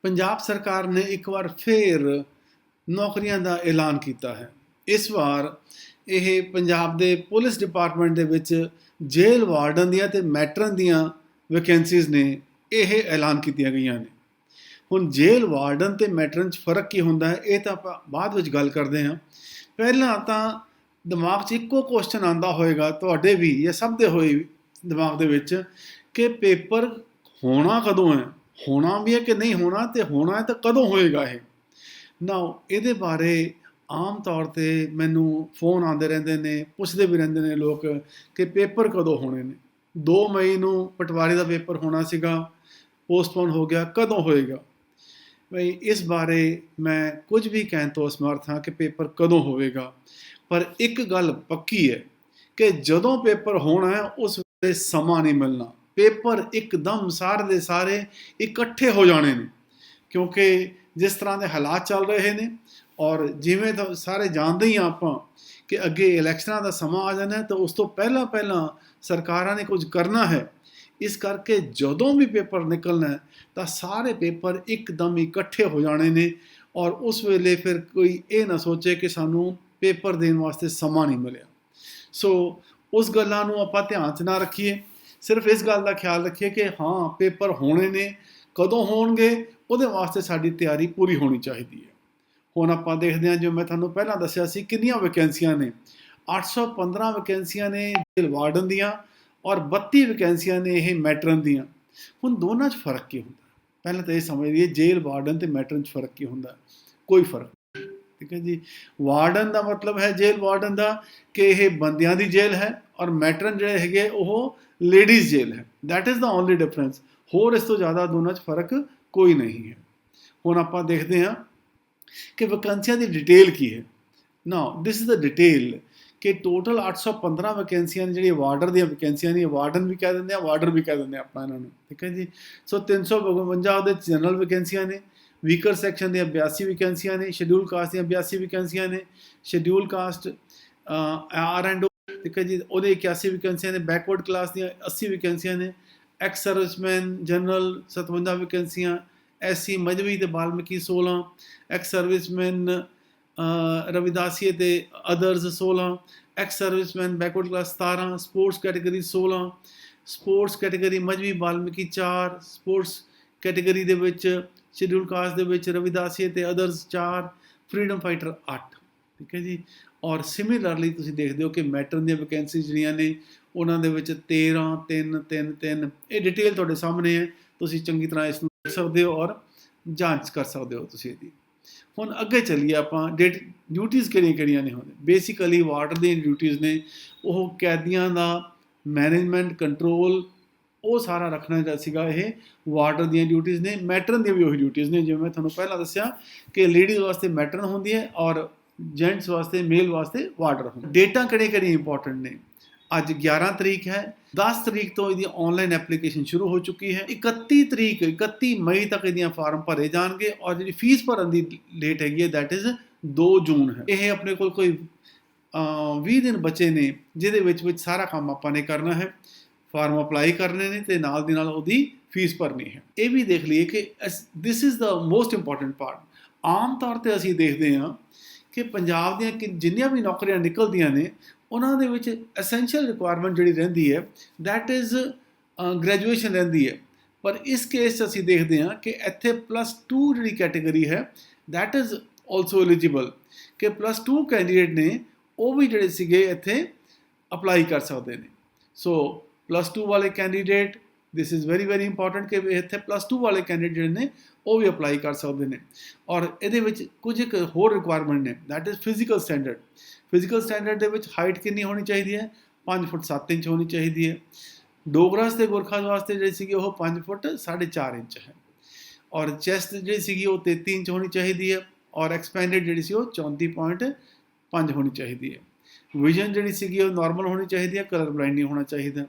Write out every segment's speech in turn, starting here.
ਪੰਜਾਬ ਸਰਕਾਰ ਨੇ ਇੱਕ ਵਾਰ ਫੇਰ ਨੌਕਰੀਆਂ ਦਾ ਐਲਾਨ ਕੀਤਾ ਹੈ। ਇਸ ਵਾਰ ਇਹ ਪੰਜਾਬ ਦੇ ਪੁਲਿਸ ਡਿਪਾਰਟਮੈਂਟ ਦੇ ਵਿੱਚ ਜੇਲ੍ਹ ਵਾਰਡਨ ਦੀਆਂ ਤੇ ਮੈਟਰਨ ਦੀਆਂ ਵੈਕੈਂਸੀਜ਼ ਨੇ ਇਹ ਐਲਾਨ ਕੀਤੀਆਂ ਗਈਆਂ ਨੇ। ਹੁਣ ਜੇਲ੍ਹ ਵਾਰਡਨ ਤੇ ਮੈਟਰਨ 'ਚ ਫ਼ਰਕ ਕੀ ਹੁੰਦਾ ਹੈ ਇਹ ਤਾਂ ਆਪਾਂ ਬਾਅਦ ਵਿੱਚ ਗੱਲ ਕਰਦੇ ਹਾਂ। ਪਹਿਲਾਂ ਤਾਂ ਦਿਮਾਗ 'ਚ ਇੱਕੋ ਕੁਐਸਚਨ ਆਉਂਦਾ ਹੋਏਗਾ, ਤੁਹਾਡੇ ਵੀ ਜਾਂ ਸਭ ਦੇ ਹੋਏ ਦਿਮਾਗ ਦੇ ਵਿੱਚ, ਕਿ ਪੇਪਰ ਹੋਣਾ ਕਦੋਂ ਹੈ, ਹੋਣਾ ਵੀ ਹੈ ਕਿ ਨਹੀਂ ਹੋਣਾ, ਤੇ ਹੋਣਾ ਹੈ ਤਾਂ ਕਦੋਂ ਹੋਏਗਾ ਇਹ ਨਾ। ਇਹਦੇ ਬਾਰੇ ਆਮ ਤੌਰ 'ਤੇ ਮੈਨੂੰ ਫ਼ੋਨ ਆਉਂਦੇ ਰਹਿੰਦੇ ਨੇ, ਪੁੱਛਦੇ ਵੀ ਰਹਿੰਦੇ ਨੇ ਲੋਕ ਕਿ ਪੇਪਰ ਕਦੋਂ ਹੋਣੇ ਨੇ। 2 ਮਈ ਨੂੰ ਪਟਵਾਰੀ ਦਾ ਪੇਪਰ ਹੋਣਾ ਸੀਗਾ, ਪੋਸਟਪੋਨ ਹੋ ਗਿਆ, ਕਦੋਂ ਹੋਏਗਾ? ਬਈ ਇਸ ਬਾਰੇ ਮੈਂ ਕੁਝ ਵੀ ਕਹਿਣ ਤੋਂ ਅਸਮਰਥ ਹਾਂ ਕਿ ਪੇਪਰ ਕਦੋਂ ਹੋਵੇਗਾ। ਪਰ ਇੱਕ ਗੱਲ ਪੱਕੀ ਹੈ ਕਿ ਜਦੋਂ ਪੇਪਰ ਹੋਣਾ ਹੈ ਉਸ ਵੇਲੇ ਸਮਾਂ ਨਹੀਂ ਮਿਲਣਾ। ਪੇਪਰ ਇੱਕਦਮ ਸਾਰੇ ਦੇ ਸਾਰੇ ਇਕੱਠੇ ਹੋ ਜਾਣੇ ਨੇ, ਕਿਉਂਕਿ ਜਿਸ ਤਰ੍ਹਾਂ ਦੇ ਹਾਲਾਤ ਚੱਲ ਰਹੇ ਨੇ ਔਰ ਜਿਵੇਂ ਤਾਂ ਸਾਰੇ ਜਾਣਦੇ ਹੀ ਹਾਂ ਆਪਾਂ ਕਿ ਅੱਗੇ ਇਲੈਕਸ਼ਨਾਂ ਦਾ ਸਮਾਂ ਆ ਜਾਣਾ, ਤਾਂ ਉਸ ਤੋਂ ਪਹਿਲਾਂ ਸਰਕਾਰਾਂ ਨੇ ਕੁਝ ਕਰਨਾ ਹੈ। ਇਸ ਕਰਕੇ ਜਦੋਂ ਵੀ ਪੇਪਰ ਨਿਕਲਣਾ ਹੈ ਤਾਂ ਸਾਰੇ ਪੇਪਰ ਇੱਕਦਮ ਇਕੱਠੇ ਹੋ ਜਾਣੇ ਨੇ, ਔਰ ਉਸ ਵੇਲੇ ਫਿਰ ਕੋਈ ਇਹ ਨਾ ਸੋਚੇ ਕਿ ਸਾਨੂੰ ਪੇਪਰ ਦੇਣ ਵਾਸਤੇ ਸਮਾਂ ਨਹੀਂ ਮਿਲਿਆ। ਸੋ ਉਸ ਗੱਲਾਂ ਨੂੰ ਆਪਾਂ ਧਿਆਨ 'ਚ ਨਾ ਰੱਖੀਏ, ਸਿਰਫ ਇਸ ਗੱਲ ਦਾ ਖਿਆਲ ਰੱਖੀਏ ਕਿ ਹਾਂ ਪੇਪਰ ਹੋਣੇ ਨੇ, ਕਦੋਂ ਹੋਣਗੇ ਉਹਦੇ ਵਾਸਤੇ ਸਾਡੀ ਤਿਆਰੀ ਪੂਰੀ ਹੋਣੀ ਚਾਹੀਦੀ ਹੈ। ਹੁਣ ਆਪਾਂ ਦੇਖਦੇ ਹਾਂ, ਜੋ ਮੈਂ ਤੁਹਾਨੂੰ ਪਹਿਲਾਂ ਦੱਸਿਆ ਸੀ ਕਿੰਨੀਆਂ ਵੈਕੈਂਸੀਆਂ ਨੇ। 815 ਵੈਕੈਂਸੀਆਂ ਨੇ ਜੇਲ੍ਹ ਵਾਰਡਨ ਦੀਆਂ ਔਰ 32 ਵੈਕੈਂਸੀਆਂ ਨੇ ਇਹ ਮੈਟਰਨ ਦੀਆਂ। ਹੁਣ ਦੋਨਾਂ 'ਚ ਫ਼ਰਕ ਕੀ ਹੁੰਦਾ? ਪਹਿਲਾਂ ਤਾਂ ਇਹ ਸਮਝ ਲਈਏ ਜੇਲ੍ਹ ਵਾਰਡਨ ਤੇ ਮੈਟਰਨ 'ਚ ਫ਼ਰਕ ਕੀ ਹੁੰਦਾ? ਕੋਈ ਫ਼ਰਕ ਨਹੀਂ, ਠੀਕ ਹੈ ਜੀ। ਵਾਰਡਨ ਦਾ ਮਤਲਬ ਹੈ ਜੇਲ੍ਹ ਵਾਰਡਨ ਦਾ ਕਿ ਇਹ ਬੰਦਿਆਂ ਦੀ ਜੇਲ੍ਹ ਹੈ, ਔਰ ਮੈਟਰਨ ਜਿਹੜੇ ਹੈਗੇ ਉਹ ਲੇਡੀਜ਼ ਜੇਲ੍ਹ ਹੈ। That is the only difference. ਹੋਰ ਇਸ ਤੋਂ ਜ਼ਿਆਦਾ ਦੋਨਾਂ 'ਚ ਫ਼ਰਕ ਕੋਈ ਨਹੀਂ ਹੈ। ਹੁਣ ਆਪਾਂ ਦੇਖਦੇ ਹਾਂ ਕਿ ਵੈਕੈਂਸੀਆਂ ਦੀ ਡਿਟੇਲ ਕੀ ਹੈ। ਨਾਓ ਦਿਸ ਇਜ਼ ਦ ਡਿਟੇਲ ਕਿ ਟੋਟਲ 815 ਵੈਕੈਂਸੀਆਂ ਨੇ ਜਿਹੜੀਆਂ ਵਾਰਡਰ ਦੀਆਂ ਵੈਕੈਂਸੀਆਂ ਨੇ। ਵਾਰਡਨ ਵੀ ਕਹਿ ਦਿੰਦੇ ਆ, ਵਾਰਡਰ ਵੀ ਕਹਿ ਦਿੰਦੇ ਆ ਆਪਾਂ ਇਹਨਾਂ ਨੂੰ, ਠੀਕ ਹੈ ਜੀ। ਸੋ 352 ਉਹਦੇ ਜਨਰਲ ਵੈਕੈਂਸੀਆਂ ਨੇ, ਵੀਕਰ ਸੈਕਸ਼ਨ ਦੀਆਂ 82 ਵੈਕੈਂਸੀਆਂ ਨੇ, ਸ਼ਡਿਊਲ ਕਾਸਟ ਦੀਆਂ 82 ਵੈਕੈਂਸੀਆਂ ਨੇ, ਸ਼ਡਿਊਲ ਕਾਸਟ R&O, ਠੀਕ ਹੈ ਜੀ, ਉਹਦੇ 81 ਵੈਕੈਂਸੀਆਂ ਨੇ, ਬੈਕਵਰਡ ਕਲਾਸ ਦੀਆਂ 80 ਵੈਕੈਂਸੀਆਂ ਨੇ, ਐਕਸ ਸਰਵਿਸਮੈਨ ਜਨਰਲ 57 ਵੈਕੈਂਸੀਆਂ, SC ਮਜ਼੍ਹਬੀ ਤੇ ਬਾਲਮੀਕੀ 16, ਐਕਸ ਸਰਵਿਸਮੈਨ ਰਵਿਦਾਸੀਏ ਤੇ others 16, ex serviceman backward class 17, sports category 16, sports category Mazhabi Balmiki 4, sports category ਦੇ ਵਿੱਚ ਸ਼ਡਿਊਲ ਕਾਸਟ ਦੇ ਵਿੱਚ ਰਵਿਦਾਸੀਏ ਤੇ ਅਦਰਸ 4, ਫਰੀडम ਫਾਈਟਰ 8, ਠੀਕ ਹੈ ਜੀ। ਔਰ ਸਿਮਿਲਰਲੀ ਤੁਸੀਂ ਦੇਖਦੇ ਹੋ ਕਿ ਮੈਟਰਨ ਦੀਆਂ ਵੈਕੈਂਸੀਜ਼ ਜਿਹੜੀਆਂ ਨੇ ਉਹਨਾਂ ਦੇ ਵਿੱਚ 13, 3, 3, 3। ਇਹ ਡਿਟੇਲ ਤੁਹਾਡੇ ਸਾਹਮਣੇ ਹੈ, ਤੁਸੀਂ ਚੰਗੀ ਤਰ੍ਹਾਂ ਇਸ ਨੂੰ ਦੇਖ ਸਕਦੇ ਹੋ ਔਰ ਜਾਂਚ ਕਰ ਸਕਦੇ ਹੋ ਤੁਸੀਂ ਇਹਦੀ। ਹੁਣ ਅੱਗੇ ਚੱਲੀਏ ਆਪਾਂ ਡਿਊਟੀਜ਼ ਕਿਹੜੀਆਂ ਨੇ। ਹੁਣ ਬੇਸਿਕਲੀ ਵਾਰਡਨ ਦੀਆਂ ਡਿਊਟੀਜ਼ ਨੇ ਉਹ ਕੈਦੀਆਂ ਦਾ ਮੈਨੇਜਮੈਂਟ ਕੰਟਰੋਲ ਉਹ ਸਾਰਾ ਰੱਖਣਾ ਜਿਹੜਾ ਸੀਗਾ ਇਹ ਵਾਰਡਨ ਦੀਆਂ ਡਿਊਟੀਜ਼ ਨੇ। ਮੈਟਰਨ ਦੀਆਂ ਵੀ ਉਹੀ ਡਿਊਟੀਜ਼ ਨੇ ਜਿਵੇਂ ਮੈਂ ਤੁਹਾਨੂੰ ਪਹਿਲਾਂ ਦੱਸਿਆ ਕਿ ਲੇਡੀਜ਼ ਵਾਸਤੇ ਮੈਟਰਨ ਹੁੰਦੀ ਹੈ ਔਰ ਜੈਂਟਸ ਵਾਸਤੇ ਮੇਲ ਵਾਸਤੇ ਵਾਰਡਰ ਹੁੰਦਾ। ਡੇਟਾ ਕਿਹੜੇ ਇੰਪੋਰਟੈਂਟ ਨੇ? ਅੱਜ 11 ਤਰੀਕ ਹੈ, 10 ਤਰੀਕ ਤੋਂ ਇਹਦੀ ਆਨਲਾਈਨ ਐਪਲੀਕੇਸ਼ਨ ਸ਼ੁਰੂ ਹੋ ਚੁੱਕੀ ਹੈ। 31 ਮਈ ਤੱਕ ਇਹਦੀਆਂ ਫਾਰਮ ਭਰੇ ਜਾਣਗੇ ਔਰ ਜਿਹੜੀ ਫੀਸ ਭਰਨ ਦੀ ਡੇਟ ਹੈਗੀ ਹੈ ਦੈਟ ਇਜ਼ 2 ਜੂਨ ਹੈ। ਇਹ ਆਪਣੇ ਕੋਲ ਕੋਈ 20 ਦਿਨ ਬਚੇ ਨੇ ਜਿਹਦੇ ਵਿੱਚ ਸਾਰਾ ਕੰਮ ਆਪਾਂ ਨੇ ਕਰਨਾ ਹੈ। ਫਾਰਮ ਅਪਲਾਈ ਕਰਨੇ ਨੇ ਤੇ ਨਾਲ ਦੀ ਨਾਲ ਉਹਦੀ ਫੀਸ ਭਰਨੀ ਹੈ। ਇਹ ਵੀ ਦੇਖ ਲਈਏ ਕਿ this is the most important part. ਆਮ ਤੌਰ 'ਤੇ ਅਸੀਂ ਦੇਖਦੇ ਹਾਂ ਕਿ ਪੰਜਾਬ ਦੀਆਂ ਜਿੰਨੀਆਂ ਵੀ ਨੌਕਰੀਆਂ ਨਿਕਲਦੀਆਂ ਨੇ ਉਹਨਾਂ ਦੇ ਵਿੱਚ ਐਸੈਂਸ਼ੀਅਲ ਰਿਕੁਆਇਰਮੈਂਟ ਜਿਹੜੀ ਰਹਿੰਦੀ ਹੈ ਦੈਟ ਇਜ਼ ਗ੍ਰੈਜੂਏਸ਼ਨ ਰਹਿੰਦੀ ਹੈ। ਪਰ ਇਸ ਕੇਸ 'ਚ ਅਸੀਂ ਦੇਖਦੇ ਹਾਂ ਕਿ ਇੱਥੇ +2 ਜਿਹੜੀ ਕੈਟੇਗਰੀ ਹੈ ਦੈਟ ਇਜ਼ ਆਲਸੋ ਐਲੀਜੀਬਲ, ਕਿ +2 ਕੈਂਡੀਡੇਟ ਨੇ ਉਹ ਵੀ ਜਿਹੜੇ ਸੀਗੇ ਇੱਥੇ ਅਪਲਾਈ ਕਰ ਸਕਦੇ ਨੇ। ਸੋ +2 ਵਾਲੇ candidate, this is very important ਕਿ ਇੱਥੇ +2 ਵਾਲੇ ਕੈਂਡੀਡੇਟ ਜਿਹੜੇ ਨੇ ਉਹ ਵੀ ਅਪਲਾਈ ਕਰ ਸਕਦੇ ਨੇ। ਔਰ ਇਹਦੇ ਵਿੱਚ ਕੁਝ ਇੱਕ ਹੋਰ ਰਿਕੁਆਇਰਮੈਂਟ ਨੇ that is physical standard. Physical standard ਦੇ ਵਿੱਚ ਹਾਈਟ ਕਿੰਨੀ ਹੋਣੀ ਚਾਹੀਦੀ ਹੈ? 5 ਫੁੱਟ 7 ਇੰਚ ਹੋਣੀ ਚਾਹੀਦੀ ਹੈ। ਡੋਗਰਾਸ ਤੇ ਗੁਰਖਾਸ ਵਾਸਤੇ ਜਿਹੜੀ ਸੀਗੀ ਉਹ 5 ਫੁੱਟ 4.5 ਇੰਚ ਹੈ। ਔਰ ਚੈਸਟ ਜਿਹੜੀ ਸੀਗੀ ਉਹ 33 ਇੰਚ ਹੋਣੀ ਚਾਹੀਦੀ ਹੈ। ਔਰ ਐਕਸਪੈਂਡਡ ਜਿਹੜੀ ਸੀ ਉਹ 34.5 ਹੋਣੀ ਚਾਹੀਦੀ ਹੈ। ਵਿਜ਼ਨ ਜਿਹੜੀ ਸੀਗੀ ਉਹ ਨਾਰਮਲ ਹੋਣੀ ਚਾਹੀਦੀ ਹੈ, ਕਲਰ ਬਲਾਈਂਡ ਨਹੀਂ ਹੋਣਾ ਚਾਹੀਦਾ।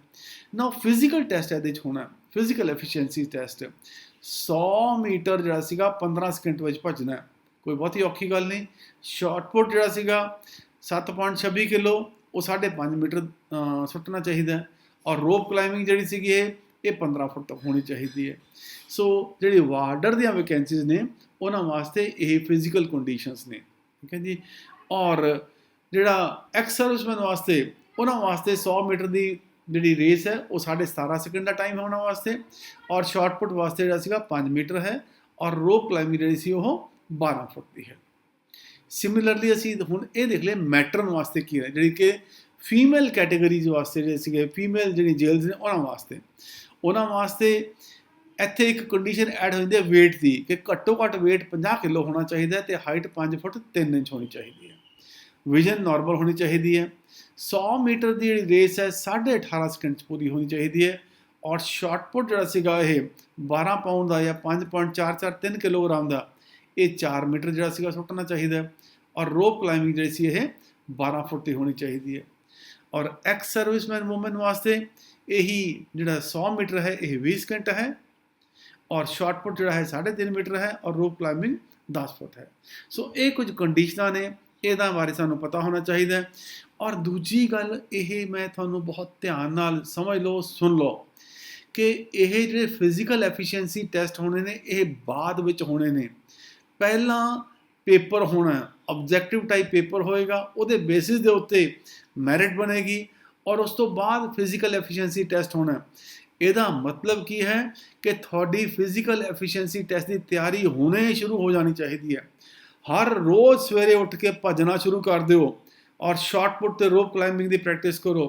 ਨਾ ਫਿਜ਼ੀਕਲ ਟੈਸਟ ਇਹਦੇ 'ਚ ਹੋਣਾ, ਫਿਜ਼ੀਕਲ ਐਫੀਸ਼ੀਐਂਸੀ ਟੈਸਟ। 100 ਮੀਟਰ ਜਿਹੜਾ ਸੀਗਾ 15 ਸਕਿੰਟ ਵਿੱਚ ਭੱਜਣਾ, ਕੋਈ ਬਹੁਤੀ ਔਖੀ ਗੱਲ ਨਹੀਂ। ਸ਼ਾਰਟ ਪੁੱਟ ਜਿਹੜਾ ਸੀਗਾ 7.26 ਕਿਲੋ ਉਹ 5.5 ਮੀਟਰ ਸੁੱਟਣਾ ਚਾਹੀਦਾ। ਔਰ ਰੋਪ ਕਲਾਈਮਿੰਗ ਜਿਹੜੀ ਸੀਗੀ ਇਹ ਇਹ 15 ਫੁੱਟ ਤੱਕ ਹੋਣੀ ਚਾਹੀਦੀ ਹੈ। ਸੋ ਜਿਹੜੀ ਵਾਰਡਰ ਦੀਆਂ ਵੈਕੈਂਸੀਜ਼ ਨੇ ਉਹਨਾਂ ਵਾਸਤੇ ਇਹ ਫਿਜ਼ੀਕਲ ਕੰਡੀਸ਼ਨਸ ਨੇ, ਠੀਕ ਹੈ ਜੀ। ਔਰ ਜਿਹੜਾ ਐਕਸ ਸਰਵਿਸਮੈਨ ਵਾਸਤੇ ਉਹਨਾਂ ਵਾਸਤੇ 100 ਮੀਟਰ ਦੀ ਜਿਹੜੀ ਰੇਸ ਹੈ ਉਹ 17.5 ਸੈਕਿੰਡ ਦਾ ਟਾਈਮ ਹੈ ਉਹਨਾਂ ਵਾਸਤੇ, ਔਰ ਸ਼ਾਰਟ ਪੁੱਟ ਵਾਸਤੇ ਜਿਹੜਾ ਸੀਗਾ 5 ਮੀਟਰ ਹੈ, ਔਰ ਰੋਪ ਕਲਾਈਮਿੰਗ ਜਿਹੜੀ ਸੀ ਉਹ 12 ਫੁੱਟ ਦੀ ਹੈ। ਸਿਮਿਲਰਲੀ ਅਸੀਂ ਹੁਣ ਇਹ ਦੇਖ ਲਏ ਮੈਟਰਨ ਵਾਸਤੇ ਕੀ ਹੈ, ਜਿਹੜੀ ਕਿ ਫੀਮੇਲ ਕੈਟੇਗਰੀਜ਼ ਵਾਸਤੇ ਜਿਹੜੇ ਸੀਗੇ, ਫੀਮੇਲ ਜਿਹੜੀ ਜੇਲਸ ਨੇ ਉਹਨਾਂ ਵਾਸਤੇ ਇੱਥੇ ਇੱਕ ਕੰਡੀਸ਼ਨ ਐਡ ਹੋ ਜਾਂਦੀ ਹੈ ਵੇਟ ਦੀ, ਕਿ ਘੱਟੋ ਘੱਟ ਵੇਟ 50 ਕਿਲੋ ਹੋਣਾ ਚਾਹੀਦਾ ਅਤੇ ਹਾਈਟ 5 ਫੁੱਟ 3 ਇੰਚ ਹੋਣੀ ਚਾਹੀਦੀ ਹੈ। ਵਿਜ਼ਨ ਨਾਰਮਲ ਹੋਣੀ ਚਾਹੀਦੀ ਹੈ। 100 ਮੀਟਰ ਦੀ ਜਿਹੜੀ ਰੇਸ ਹੈ 18.5 ਸੈਕਿੰਡ 'ਚ ਪੂਰੀ ਹੋਣੀ ਚਾਹੀਦੀ ਹੈ, ਔਰ ਸ਼ਾਰਟ ਪੁੱਟ ਜਿਹੜਾ ਸੀਗਾ ਇਹ 12 ਪਾਉਂਡ ਦਾ ਜਾਂ 5.443 ਕਿਲੋਗ੍ਰਾਮ ਦਾ ਇਹ 4 ਮੀਟਰ ਜਿਹੜਾ ਸੀਗਾ ਸੁੱਟਣਾ ਚਾਹੀਦਾ, ਔਰ ਰੋਪ ਕਲਾਈਮਿੰਗ ਜਿਹੜੀ ਸੀ ਇਹ 12 ਫੁੱਟ ਦੀ ਹੋਣੀ ਚਾਹੀਦੀ ਹੈ। ਔਰ ਐਕਸ ਸਰਵਿਸਮੈਨ ਵੂਮਨ ਵਾਸਤੇ ਇਹੀ ਜਿਹੜਾ 100 ਮੀਟਰ ਹੈ ਇਹ 20 ਸਕਿੰਟ ਹੈ, ਔਰ ਸ਼ਾਰਟ ਪੁੱਟ ਜਿਹੜਾ ਹੈ 3.5 ਮੀਟਰ ਹੈ, ਔਰ ਰੋਪ ਕਲਾਈਮਿੰਗ 10 ਫੁੱਟ ਹੈ। ਸੋ ਇਹ ਕੁਝ ਕੰਡੀਸ਼ਨਾਂ ਨੇ, ਇਹਦਾ ਬਾਰੇ ਸਾਨੂੰ ਪਤਾ ਹੋਣਾ ਚਾਹੀਦਾ। ਔਰ ਦੂਜੀ ਗੱਲ ਇਹ ਮੈਂ ਤੁਹਾਨੂੰ ਬਹੁਤ ਧਿਆਨ ਨਾਲ ਸਮਝ ਲਓ, ਸੁਣ ਲਓ ਕਿ ਇਹ ਜਿਹੜੇ ਫਿਜ਼ੀਕਲ ਐਫੀਸ਼ੀਐਂਸੀ ਟੈਸਟ ਹੋਣੇ ਨੇ ਇਹ ਬਾਅਦ ਵਿੱਚ ਹੋਣੇ ਨੇ। ਪਹਿਲਾਂ ਪੇਪਰ ਹੋਣਾ, ਆਬਜੈਕਟਿਵ ਟਾਈਪ ਪੇਪਰ ਹੋਏਗਾ, ਉਹਦੇ ਬੇਸਿਸ ਦੇ ਉੱਤੇ ਮੈਰਿਟ ਬਣੇਗੀ, ਔਰ ਉਸ ਤੋਂ ਬਾਅਦ ਫਿਜ਼ੀਕਲ ਐਫੀਸ਼ੀਐਂਸੀ ਟੈਸਟ ਹੋਣਾ। ਇਹਦਾ ਮਤਲਬ ਕੀ ਹੈ ਕਿ ਤੁਹਾਡੀ ਫਿਜ਼ੀਕਲ ਐਫੀਸ਼ੀਐਂਸੀ ਟੈਸਟ ਦੀ ਤਿਆਰੀ ਹੁਣੇ ਸ਼ੁਰੂ ਹੋ ਜਾਣੀ ਚਾਹੀਦੀ ਹੈ। ਹਰ ਰੋਜ਼ ਸਵੇਰੇ ਉੱਠ ਕੇ ਭੱਜਣਾ ਸ਼ੁਰੂ ਕਰ ਦਿਓ, ਔਰ ਸ਼ਾਰਟ ਪੁੱਟ ਤੇ ਰੋਪ ਕਲਾਈਮਿੰਗ ਦੀ ਪ੍ਰੈਕਟਿਸ ਕਰੋ,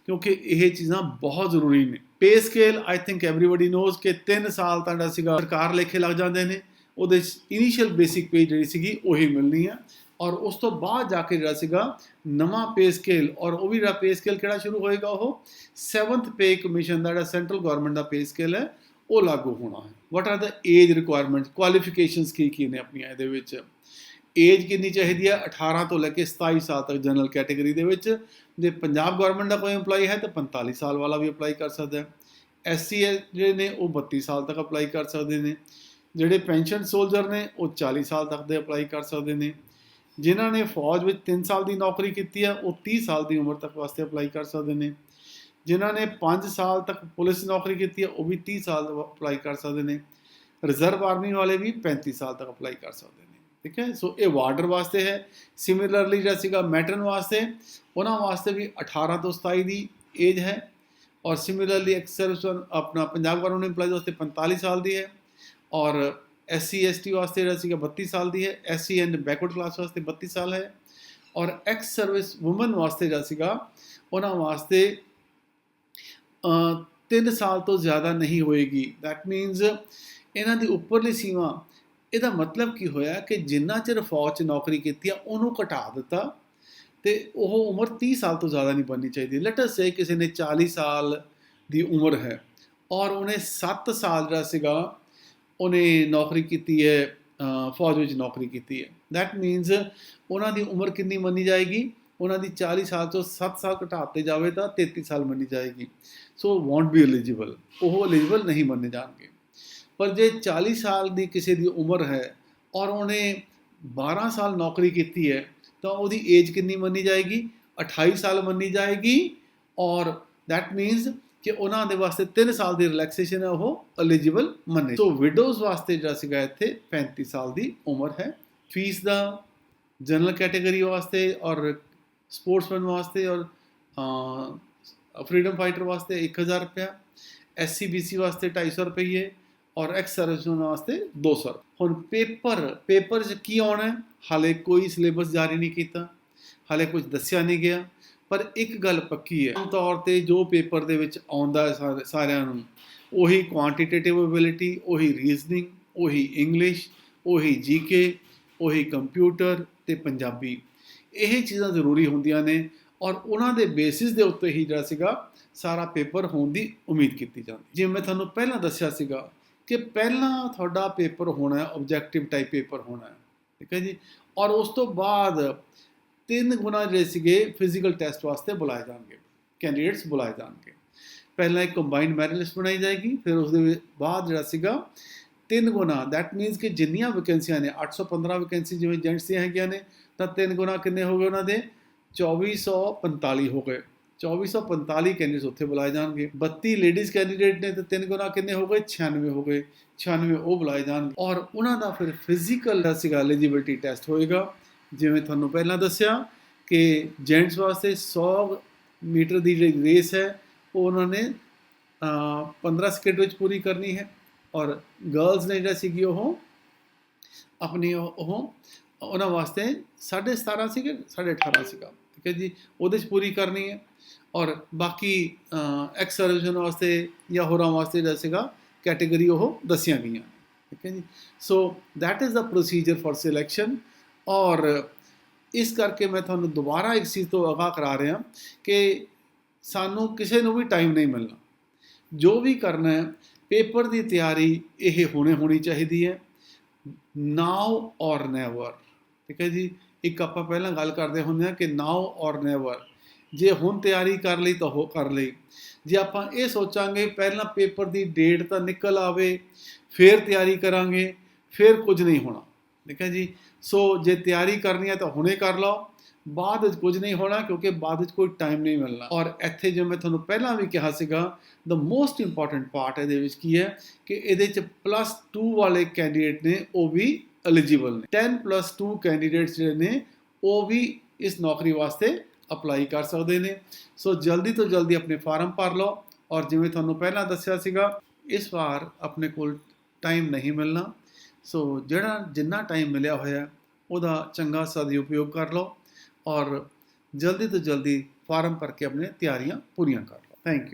ਕਿਉਂਕਿ ਇਹ ਚੀਜ਼ਾਂ ਬਹੁਤ ਜ਼ਰੂਰੀ ਨੇ। Pay scale I think everybody knows ਕਿ 3 ਸਾਲ ਤਾਂ ਜਿਹੜਾ ਸੀਗਾ ਸਰਕਾਰ ਲੇਖੇ ਲੱਗ ਜਾਂਦੇ ਨੇ, ਉਹਦੇ ਇਨੀਸ਼ੀਅਲ ਬੇਸਿਕ ਪੇ ਜਿਹੜੀ ਸੀਗੀ ਉਹੀ ਮਿਲਣੀ ਆ, ਔਰ ਉਸ ਤੋਂ ਬਾਅਦ ਜਾ ਕੇ ਜਿਹੜਾ ਸੀਗਾ ਨਵਾਂ ਪੇ ਸਕੇਲ, ਔਰ ਉਹ ਵੀ ਜਿਹੜਾ ਪੇ ਸਕੇਲ ਕਿਹੜਾ ਸ਼ੁਰੂ ਹੋਏਗਾ, ਉਹ 7th ਪੇ ਕਮਿਸ਼ਨ ਦਾ ਜਿਹੜਾ ਸੈਂਟਰਲ ਗਵਰਨਮੈਂਟ ਦਾ ਪੇ ਸਕੇਲ ਹੈ ਉਹ ਲਾਗੂ ਹੋਣਾ ਹੈ। What are the age requirements, qualifications ਕੀ ਨੇ ਆਪਣੀਆਂ ਇਹਦੇ ਵਿੱਚ। ਏਜ ਕਿੰਨੀ ਚਾਹੀਦੀ ਹੈ? 18 ਤੋਂ ਲੈ ਕੇ 27 ਸਾਲ ਤੱਕ ਜਨਰਲ ਕੈਟੇਗਰੀ ਦੇ ਵਿੱਚ। ਜੇ ਪੰਜਾਬ ਗਵਰਨਮੈਂਟ ਦਾ ਕੋਈ EMPLOYE ਹੈ ਤਾਂ 45 ਸਾਲ ਵਾਲਾ ਵੀ ਅਪਲਾਈ ਕਰ ਸਕਦਾ ਹੈ। SC ਜਿਹੜੇ ਨੇ ਉਹ 32 ਸਾਲ ਤੱਕ ਅਪਲਾਈ ਕਰ ਸਕਦੇ ਨੇ। ਜਿਹੜੇ ਪੈਨਸ਼ਨ ਸੋਲਜਰ ਨੇ ਉਹ 40 ਸਾਲ ਤੱਕ ਦੇ ਅਪਲਾਈ ਕਰ ਸਕਦੇ ਨੇ। ਜਿਨ੍ਹਾਂ ਨੇ ਫੌਜ ਵਿੱਚ 3 ਸਾਲ ਦੀ ਨੌਕਰੀ ਕੀਤੀ ਹੈ ਉਹ 30 ਸਾਲ ਦੀ ਉਮਰ ਤੱਕ ਵਾਸਤੇ ਅਪਲਾਈ ਕਰ ਸਕਦੇ ਨੇ। ਜਿਨ੍ਹਾਂ ਨੇ 5 ਸਾਲ ਤੱਕ ਪੁਲਿਸ ਨੌਕਰੀ ਕੀਤੀ ਹੈ ਉਹ ਵੀ 30 ਸਾਲ ਅਪਲਾਈ ਕਰ ਸਕਦੇ ਨੇ। ਰਿਜ਼ਰਵ ਆਰਮੀ ਵਾਲੇ ਵੀ 35 ਸਾਲ ਤੱਕ ਅਪਲਾਈ ਕਰ ਸਕਦੇ ਨੇ, ਠੀਕ ਹੈ। ਸੋ ਇਹ ਵਾਰਡਰ ਵਾਸਤੇ ਹੈ। ਸਿਮਿਲਰਲੀ ਜਿਹੜਾ ਸੀਗਾ ਮੈਟਰਨ ਵਾਸਤੇ, ਉਹਨਾਂ ਵਾਸਤੇ ਵੀ 18 ਤੋਂ 27 ਦੀ ਏਜ ਹੈ, ਔਰ ਸਿਮਿਲਰਲੀ ਐਕਸ ਸਰਵਿਸ ਆਪਣਾ ਪੰਜਾਬ ਗਵਰਨਮੈਂਟ EMPLOYES ਵਾਸਤੇ 45 ਸਾਲ ਦੀ ਹੈ, ਔਰ SC ST ਵਾਸਤੇ ਜਿਹੜਾ ਸੀਗਾ 32 ਸਾਲ ਦੀ ਹੈ, SC ਐਂਡ ਬੈਕਵਰਡ ਕਲਾਸ ਵਾਸਤੇ 32 ਸਾਲ ਹੈ, ਔਰ ਐਕਸ ਸਰਵਿਸ ਵੂਮਨ ਵਾਸਤੇ ਜਿਹੜਾ ਸੀਗਾ ਉਹਨਾਂ ਵਾਸਤੇ 3 ਸਾਲ ਤੋਂ ਜ਼ਿਆਦਾ ਨਹੀਂ ਹੋਏਗੀ। ਦੈਟ ਮੀਨਸ ਇਹਨਾਂ ਦੀ ਉੱਪਰਲੀ ਸੀਮਾ, ਇਹਦਾ ਮਤਲਬ ਕੀ ਹੋਇਆ ਕਿ ਜਿੰਨਾ ਚਿਰ ਫੌਜ 'ਚ ਨੌਕਰੀ ਕੀਤੀ ਆ ਉਹਨੂੰ ਘਟਾ ਦਿੱਤਾ, ਅਤੇ ਉਹ ਉਮਰ 30 ਸਾਲ ਤੋਂ ਜ਼ਿਆਦਾ ਨਹੀਂ ਬਣਨੀ ਚਾਹੀਦੀ। ਲੈਟ ਅਸ ਸੇ ਕਿਸੇ ਨੇ 40 ਸਾਲ ਦੀ ਉਮਰ ਹੈ, ਔਰ ਉਹਨੇ 7 ਸਾਲ ਜਿਹੜਾ ਸੀਗਾ ਉਹਨੇ ਨੌਕਰੀ ਕੀਤੀ ਹੈ, ਫੌਜ ਵਿੱਚ ਨੌਕਰੀ ਕੀਤੀ ਹੈ। ਦੈਟ ਮੀਨਸ ਉਹਨਾਂ ਦੀ ਉਮਰ ਕਿੰਨੀ ਮੰਨੀ ਜਾਏਗੀ? ਉਹਨਾਂ ਦੀ 40 ਸਾਲ ਤੋਂ 7 ਸਾਲ ਘਟਾ ਦਿੱਤੇ ਜਾਵੇ ਤਾਂ 33 ਸਾਲ ਮੰਨੀ ਜਾਏਗੀ। ਸੋ ਵੋਂਟ ਬੀ ਐਲੀਜੀਬਲ, ਉਹ ਐਲੀਜੀਬਲ ਨਹੀਂ ਮੰਨੇ ਜਾਣਗੇ। ਪਰ ਜੇ 40 ਸਾਲ ਦੀ ਕਿਸੇ ਦੀ ਉਮਰ ਹੈ ਔਰ ਉਹਨੇ 12 ਸਾਲ ਨੌਕਰੀ ਕੀਤੀ ਹੈ ਤਾਂ ਉਹਦੀ ਏਜ ਕਿੰਨੀ ਮੰਨੀ ਜਾਏਗੀ? 28 ਸਾਲ ਮੰਨੀ ਜਾਏਗੀ, ਔਰ ਦੈਟ ਮੀਨਸ ਕਿ ਉਹਨਾਂ ਦੇ ਵਾਸਤੇ 3 ਸਾਲ ਦੀ ਰਿਲੈਕਸੇਸ਼ਨ ਹੈ ਉਹ ਐਲੀਜੀਬਲ ਮੰਨੇ। ਸੋ ਵਿਡੋਜ਼ ਵਾਸਤੇ ਜਿਹੜਾ ਸੀਗਾ ਇੱਥੇ 35 ਸਾਲ ਦੀ ਉਮਰ ਹੈ। ਫੀਸ ਦਾ ਜਨਰਲ ਕੈਟੇਗਰੀ ਵਾਸਤੇ ਔਰ ਸਪੋਰਟਸਮੈਨ ਵਾਸਤੇ ਔਰ ਫਰੀडम फाइटर वास्ते 1000 रुपया, SC BC वास्ते 250 रुपये, और एक्स सर्विसमैन वास्ते 200। ਹੁਣ ਪੇਪਰ 'ਚ ਕੀ ਆਉਣਾ, ਹਾਲੇ ਕੋਈ ਸਿਲੇਬਸ ਜਾਰੀ ਨਹੀਂ ਕੀਤਾ, ਹਾਲੇ ਕੁਝ ਦੱਸਿਆ ਨਹੀਂ ਗਿਆ, ਪਰ ਇੱਕ ਗੱਲ ਪੱਕੀ ਹੈ, ਆਮ ਤੌਰ 'ਤੇ ਜੋ ਪੇਪਰ ਦੇ ਵਿੱਚ ਆਉਂਦਾ ਸਾਰਿਆਂ ਨੂੰ ਉਹੀ ਕੁਆਂਟੀਟੇਟਿਵ ਐਬਿਲਿਟੀ, ਉਹੀ ਰੀਜ਼ਨਿੰਗ, ਉਹੀ ਇੰਗਲਿਸ਼, ਉਹੀ GK, ਉਹੀ ਕੰਪਿਊਟਰ ਅਤੇ ਪੰਜਾਬੀ। ਇਹ ਚੀਜ਼ਾਂ ਜ਼ਰੂਰੀ ਹੁੰਦੀਆਂ ਨੇ, ਔਰ ਉਹਨਾਂ ਦੇ ਬੇਸਿਸ ਦੇ ਉੱਤੇ ਹੀ ਜਿਹੜਾ ਸੀਗਾ ਸਾਰਾ ਪੇਪਰ ਹੋਣ ਦੀ ਉਮੀਦ ਕੀਤੀ ਜਾਂਦੀ। ਜਿਵੇਂ ਮੈਂ ਤੁਹਾਨੂੰ ਪਹਿਲਾਂ ਦੱਸਿਆ ਸੀਗਾ ਕਿ ਪਹਿਲਾਂ ਤੁਹਾਡਾ ਪੇਪਰ ਹੋਣਾ ਆਬਜੈਕਟਿਵ ਟਾਈਪ ਪੇਪਰ ਹੋਣਾ, ਠੀਕ ਹੈ ਜੀ, ਔਰ ਉਸ ਤੋਂ ਬਾਅਦ 3 ਗੁਣਾ ਜਿਹੜੇ ਸੀਗੇ ਫਿਜ਼ੀਕਲ ਟੈਸਟ ਵਾਸਤੇ ਬੁਲਾਏ ਜਾਣਗੇ, ਕੈਂਡੀਡੇਟਸ ਬੁਲਾਏ ਜਾਣਗੇ। ਪਹਿਲਾਂ ਇੱਕ ਕੰਬਾਈਨਡ ਮੈਰਿਟ ਲਿਸਟ ਬਣਾਈ ਜਾਏਗੀ, ਫਿਰ ਉਸ ਦੇ ਬਾਅਦ ਜਿਹੜਾ ਸੀਗਾ 3 ਗੁਣਾ, ਦੈਟ ਮੀਨਸ ਕਿ ਜਿੰਨੀਆਂ ਵੈਕੈਂਸੀਆਂ ਨੇ 815 ਵੈਕੈਂਸੀ ਜਿਵੇਂ ਜੈਂਟਸ ਦੀਆਂ ਹੈਗੀਆਂ ਨੇ, ਤਾਂ 3 ਗੁਣਾ ਕਿੰਨੇ ਹੋ ਗਏ ਉਹਨਾਂ ਦੇ 2445 ਹੋ ਗਏ, 2445 ਕੈਂਡੀਡੇਟਸ ਉੱਥੇ ਬੁਲਾਏ ਜਾਣਗੇ। 32 ਲੇਡੀਜ਼ ਕੈਂਡੀਡੇਟ ਨੇ ਤੇ 3 ਗੁਣਾ ਕਿੰਨੇ ਹੋ ਗਏ? 96 ਹੋ ਗਏ। 96 ਉਹ ਬੁਲਾਏ ਜਾਣਗੇ ਔਰ ਉਹਨਾਂ ਦਾ ਫਿਰ ਫਿਜ਼ੀਕਲ ਦਾ ਸੀਗਾ ਐਲੀਜੀਬਿਲਟੀ ਟੈਸਟ ਹੋਏਗਾ। ਜਿਵੇਂ ਤੁਹਾਨੂੰ ਪਹਿਲਾਂ ਦੱਸਿਆ ਕਿ ਜੈਂਟਸ ਵਾਸਤੇ 100 ਮੀਟਰ ਦੀ ਜਿਹੜੀ ਰੇਸ ਹੈ ਉਹ ਉਹਨਾਂ ਨੇ 15 ਸਕਿੰਟ ਵਿੱਚ ਪੂਰੀ ਕਰਨੀ ਹੈ ਔਰ ਗਰਲਸ ਨੇ ਜਿਹੜਾ ਸੀਗੀ ਉਹ ਆਪਣੀ ਉਹਨਾਂ ਵਾਸਤੇ 17.5 ਸੀਗੇ 18.5 ਸੀਗਾ, ਠੀਕ ਹੈ ਜੀ, ਉਹਦੇ 'ਚ ਪੂਰੀ ਕਰਨੀ ਹੈ ਔਰ ਬਾਕੀ ਐਕਸ ਸਰਵਿਸਮੈਨ ਵਾਸਤੇ ਜਾਂ ਹੋਰਾਂ ਵਾਸਤੇ ਜਿਹੜਾ ਸੀਗਾ ਕੈਟੇਗਰੀ ਉਹ ਦੱਸੀਆਂ ਗਈਆਂ, ਠੀਕ ਹੈ ਜੀ। So that is the procedure for selection ਔਰ ਇਸ ਕਰਕੇ ਮੈਂ ਤੁਹਾਨੂੰ ਦੁਬਾਰਾ ਇੱਕ ਚੀਜ਼ ਤੋਂ ਆਗਾਹ ਕਰਾ ਰਿਹਾ ਕਿ ਸਾਨੂੰ ਕਿਸੇ ਨੂੰ ਵੀ ਟਾਈਮ ਨਹੀਂ ਮਿਲਣਾ। ਜੋ ਵੀ ਕਰਨਾ ਹੈ ਪੇਪਰ ਦੀ ਤਿਆਰੀ ਇਹ ਹੋਣੀ ਚਾਹੀਦੀ ਹੈ, ਨਾਓ ਔਰ ਨੈਵਰ, ਠੀਕ ਹੈ ਜੀ। ਇੱਕ ਆਪਾਂ ਪਹਿਲਾਂ ਗੱਲ ਕਰਦੇ ਹੁੰਦੇ ਹਾਂ ਕਿ ਨਾਓ ਔਰ ਨੈਵਰ, ਜੇ ਹੁਣ ਤਿਆਰੀ ਕਰ ਲਈ ਤਾਂ ਉਹ ਕਰ ਲਈ। ਜੇ ਆਪਾਂ ਇਹ ਸੋਚਾਂਗੇ ਪਹਿਲਾਂ ਪੇਪਰ ਦੀ ਡੇਟ ਤਾਂ ਨਿਕਲ ਆਵੇ ਫਿਰ ਤਿਆਰੀ ਕਰਾਂਗੇ, ਫਿਰ ਕੁਝ ਨਹੀਂ ਹੋਣਾ, ਠੀਕ ਹੈ ਜੀ। ਸੋ ਜੇ ਤਿਆਰੀ ਕਰਨੀ ਹੈ ਤਾਂ ਹੁਣੇ ਕਰ ਲਓ, ਬਾਅਦ ਵਿੱਚ ਕੁਝ ਨਹੀਂ ਹੋਣਾ ਕਿਉਂਕਿ ਬਾਅਦ ਵਿੱਚ ਕੋਈ ਟਾਈਮ ਨਹੀਂ ਮਿਲਣਾ। ਔਰ ਇੱਥੇ ਜੋ ਮੈਂ ਤੁਹਾਨੂੰ ਪਹਿਲਾਂ ਵੀ ਕਿਹਾ ਸੀਗਾ ਦ ਮੋਸਟ ਇੰਪੋਰਟੈਂਟ ਪਾਰਟ ਇਹਦੇ ਵਿੱਚ ਕੀ ਹੈ ਕਿ ਇਹਦੇ 'ਚ +2 ਵਾਲੇ ਕੈਂਡੀਡੇਟ ਨੇ ਉਹ ਵੀ ਐਲੀਜੀਬਲ ਨੇ। 10+2 ਕੈਂਡੀਡੇਟਸ ਜਿਹੜੇ ਨੇ ਉਹ ਵੀ ਇਸ ਨੌਕਰੀ ਵਾਸਤੇ ਅਪਲਾਈ ਕਰ ਸਕਦੇ ਨੇ। ਸੋ ਜਲਦੀ ਤੋਂ ਜਲਦੀ ਆਪਣੇ ਫਾਰਮ ਭਰ ਲਓ ਔਰ ਜਿਵੇਂ ਤੁਹਾਨੂੰ ਪਹਿਲਾਂ ਦੱਸਿਆ ਸੀਗਾ ਇਸ ਵਾਰ ਆਪਣੇ ਕੋਲ ਟਾਈਮ ਨਹੀਂ ਮਿਲਣਾ। ਸੋ ਜਿੰਨਾ ਟਾਈਮ ਮਿਲਿਆ ਹੋਇਆ ਉਹਦਾ ਚੰਗਾ ਸਦਉਪਯੋਗ ਕਰ ਲਓ ਔਰ ਜਲਦੀ ਤੋਂ ਜਲਦੀ ਫਾਰਮ ਭਰ ਕੇ ਆਪਣੀਆਂ ਤਿਆਰੀਆਂ ਪੂਰੀਆਂ ਕਰ ਲਓ। Thank you.